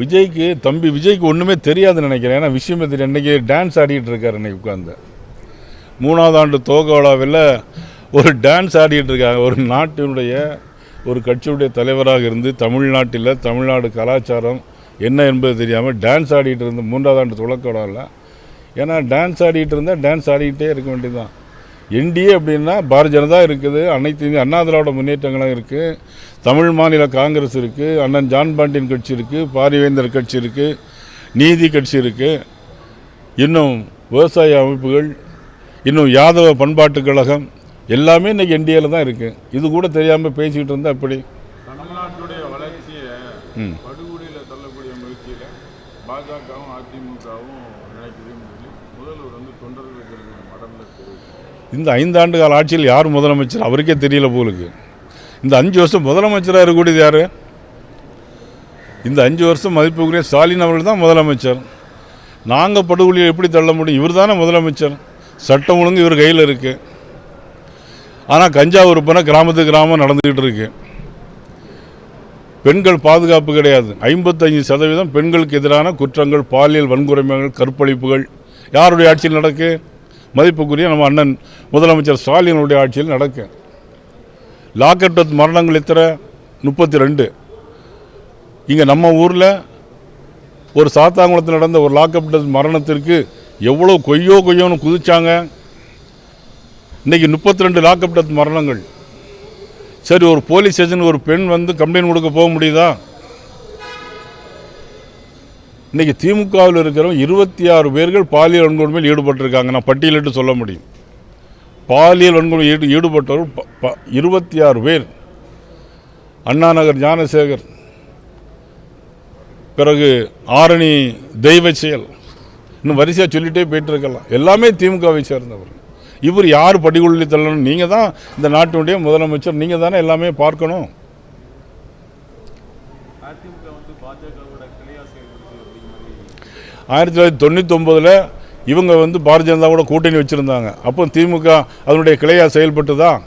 விஜய்க்கு தம்பி விஜய்க்கு ஒன்றுமே தெரியாதுன்னு நினைக்கிறேன். ஏன்னா விஷயமே தெரியும். இன்றைக்கி டான்ஸ் ஆடிட்டு இருக்காரு. இன்றைக்கி உட்காந்து 3வது ஆண்டு துவக்க விழாவில் ஒரு டான்ஸ் ஆடிட்டு இருக்காங்க. ஒரு நாட்டினுடைய ஒரு கட்சியுடைய தலைவராக இருந்து தமிழ்நாட்டில் தமிழ்நாடு கலாச்சாரம் என்ன என்பது தெரியாமல் டான்ஸ் ஆடிட்டு இருந்த 3வது ஆண்டு துவக்க விழாவில். ஏன்னா டான்ஸ் ஆடிட்டு இருந்தால் டான்ஸ் ஆடிக்கிட்டே இருக்க வேண்டியதுதான். என்டிஏ அப்படின்னா பாரதிய ஜனதா இருக்குது, அனைத்து இந்திய அண்ணா திராவிட முன்னேற்றங்களும் இருக்குது, தமிழ் மாநில காங்கிரஸ் இருக்குது, அண்ணன் ஜான் பாண்டியன் கட்சி இருக்குது, பாரிவேந்தர் கட்சி இருக்குது, நீதி கட்சி இருக்குது, இன்னும் விவசாய அமைப்புகள், இன்னும் யாதவ பண்பாட்டு கழகம் எல்லாமே இன்றைக்கி என்டிஏல தான் இருக்குது. இது கூட தெரியாமல் பேசிக்கிட்டு இருந்தால் எப்படி? தமிழ்நாட்டுடைய வளர்ச்சியை படுகொலையில் தள்ளக்கூடிய முயற்சியில் பாஜகவும் அதிமுகவும் நினைக்கிறேன்னு சொல்லி முதல்வர் தொண்டர்களுக்கு மடலில் தெரிவித்தார். இந்த 5 ஆண்டு கால ஆட்சியில் யார் முதலமைச்சர் அவருக்கே தெரியல போலுக்கு. இந்த 5 வருஷம் முதலமைச்சராக இருக்கக்கூடியது யார்? இந்த 5 வருஷம் மதிப்புக்குரிய ஸ்டாலின் அவர்கள் தான் முதலமைச்சர். நாங்கள் படுகொலையை எப்படி தள்ள முடியும்? இவர் தானே முதலமைச்சர். சட்டம் ஒழுங்கு இவர் கையில் இருக்குது. ஆனால் கஞ்சா விற்பனை கிராமத்துக்கு கிராமம் நடந்துக்கிட்டு இருக்கு. பெண்கள் பாதுகாப்பு கிடையாது. 55% பெண்களுக்கு எதிரான குற்றங்கள், பாலியல் வன்கொடுமைகள், கற்பழிப்புகள் யாருடைய ஆட்சியில் நடக்கு? மதிப்புக்குரிய நம்ம அண்ணன் முதலமைச்சர் ஸ்டாலினுடைய ஆட்சியில் நடக்கு. லாக்அப் டெத் மரணங்கள் எத்தனை? 32. இங்கே நம்ம ஊரில் ஒரு சாத்தாங்குளத்தில் நடந்த ஒரு லாக்அப் டெத் மரணத்திற்கு எவ்வளோ கொய்யோன்னு குதிச்சாங்க. இன்றைக்கி 32 லாக்அப் டெத் மரணங்கள். சரி, ஒரு போலீஸ் ஸ்டேஷனுக்கு ஒரு பெண் கம்ப்ளைண்ட் கொடுக்க போக முடியுதா? இன்றைக்கி திமுகவில் இருக்கிறவங்க 26 பேர்கள் பாலியல் வன்கொடுமையில் ஈடுபட்டிருக்காங்க. நான் பட்டியலிட்டு சொல்ல முடியும். பாலியல் வன்கொடுமையில் ஈடுபட்டவர் 26 பேர். அண்ணாநகர் ஞானசேகர், பிறகு ஆரணி தெய்வ செயல், இன்னும் வரிசையாக சொல்லிகிட்டே போயிட்டு இருக்கலாம். எல்லாமே திமுகவை சேர்ந்தவர். இவர் யார் படுகொலை தள்ளணும்? நீங்கள் தான் இந்த நாட்டினுடைய முதலமைச்சர். நீங்கள் தானே எல்லாமே பார்க்கணும். 1999 இவங்க பாரதிய ஜனதா கூட கூட்டணி வச்சுருந்தாங்க. அப்போ திமுக அதனுடைய கிளையாக செயல்பட்டு தான்